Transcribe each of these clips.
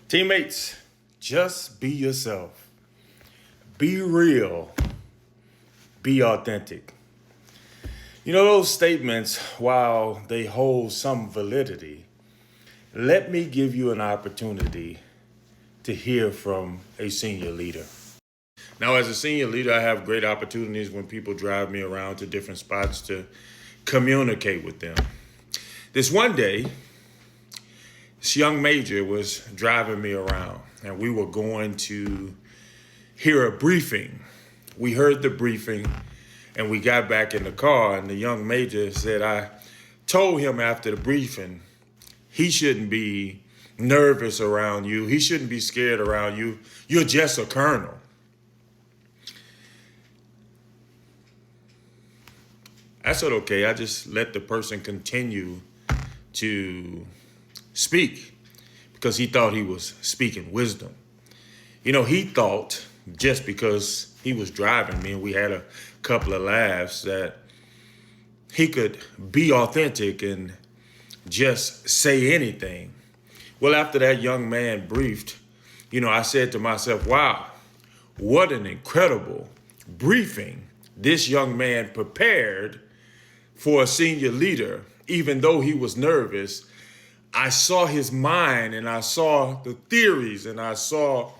Teammates, just be yourself. Be real. Be authentic. You know, those statements, while they hold some validity, let me give you an opportunity to hear from a senior leader. Now, as a senior leader, I have great opportunities when people drive me around to different spots to communicate with them. This one day, this young major was driving me around, and we were going to hear a briefing. We heard the briefing, and we got back in the car, and the young major said, I told him after the briefing, he shouldn't be nervous around you. He shouldn't be scared around you. You're just a colonel. I said, okay, I just let the person continue to speak because he thought he was speaking wisdom. You know, he thought just because he was driving me and we had a couple of laughs that he could be authentic and just say anything. Well, after that young man briefed, I said to myself, wow, what an incredible briefing this young man prepared for a senior leader. Even though he was nervous, I saw his mind and I saw the theories and I saw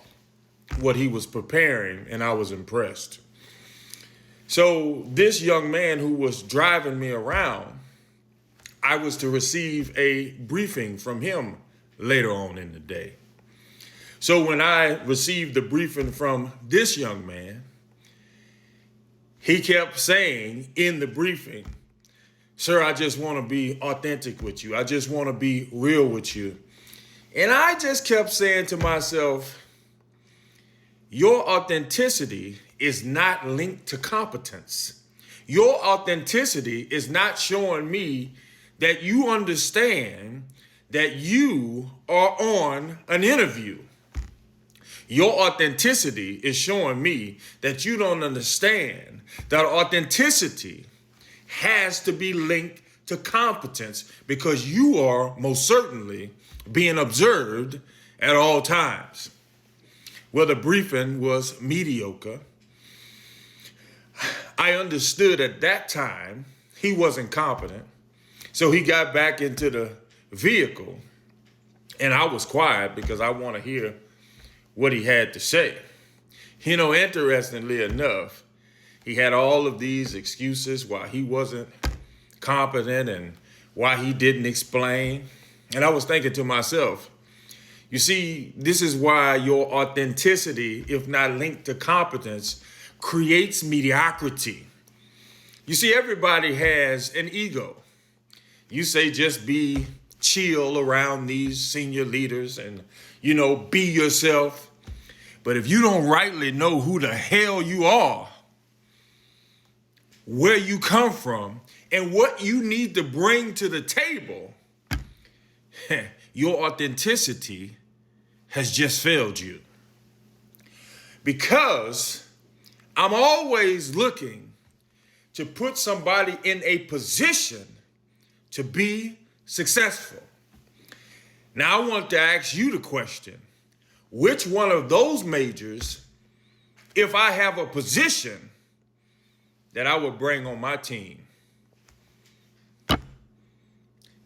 what he was preparing, and I was impressed. So this young man who was driving me around, I was to receive a briefing from him later on in the day. So when I received the briefing from this young man, he kept saying in the briefing, sir, I just want to be authentic with you. I just want to be real with you. And I just kept saying to myself, your authenticity is not linked to competence. Your authenticity is not showing me that you understand that you are on an interview. Your authenticity is showing me that you don't understand that authenticity has to be linked to competence because you are most certainly being observed at all times. Well, the briefing was mediocre. I understood at that time he wasn't competent. So he got back into the vehicle and I was quiet because I want to hear what he had to say. Interestingly enough, he had all of these excuses why he wasn't competent and why he didn't explain. And I was thinking to myself, you see, this is why your authenticity, if not linked to competence, creates mediocrity. You see, everybody has an ego. You say just be chill around these senior leaders and, be yourself. But if you don't rightly know who the hell you are, where you come from, and what you need to bring to the table, your authenticity has just failed you. Because I'm always looking to put somebody in a position to be successful. Now, I want to ask you the question, which one of those majors, if I have a position that I would bring on my team?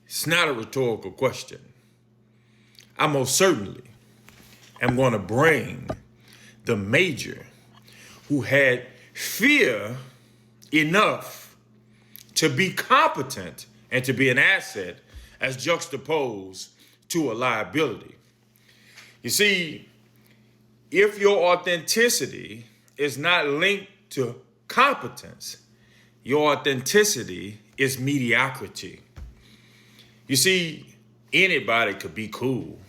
It's not a rhetorical question. I most certainly am going to bring the major who had fear enough to be competent and to be an asset as juxtaposed to a liability. You see, if your authenticity is not linked to competence, your authenticity is mediocrity. You see, anybody could be cool.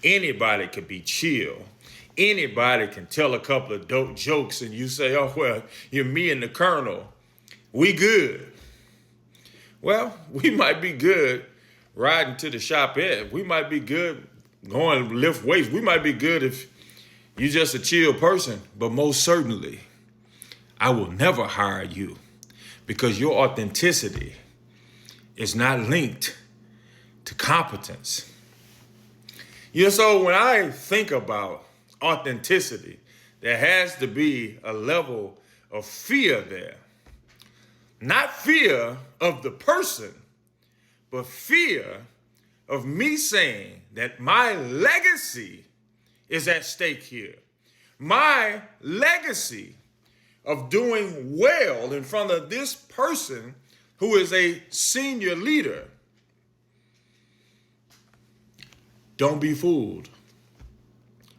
Anybody could be chill. Anybody can tell a couple of dope jokes and you say, oh, well, you're me and the colonel. We good. Well, we might be good riding to the shop ed. We might be good going to lift weights. We might be good if you're just a chill person. But most certainly, I will never hire you because your authenticity is not linked to competence. So when I think about authenticity, there has to be a level of fear there. Not fear of the person, but fear of me saying that my legacy is at stake here. My legacy of doing well in front of this person who is a senior leader. Don't be fooled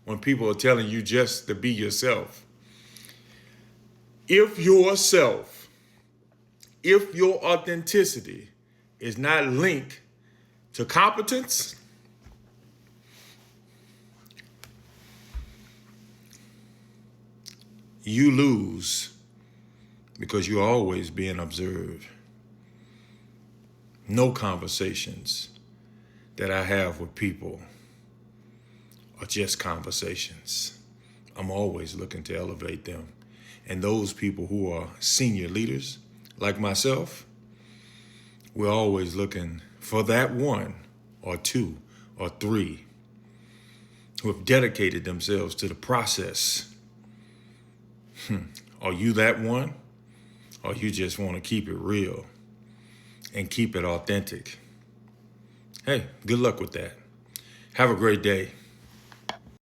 when people are telling you just to be yourself. If your authenticity is not linked to competence, you lose because you're always being observed. No conversations that I have with people are just conversations. I'm always looking to elevate them. And those people who are senior leaders, like myself, we're always looking for that one or two or three who have dedicated themselves to the process. Are you that one? Or you just want to keep it real and keep it authentic? Hey, good luck with that. Have a great day.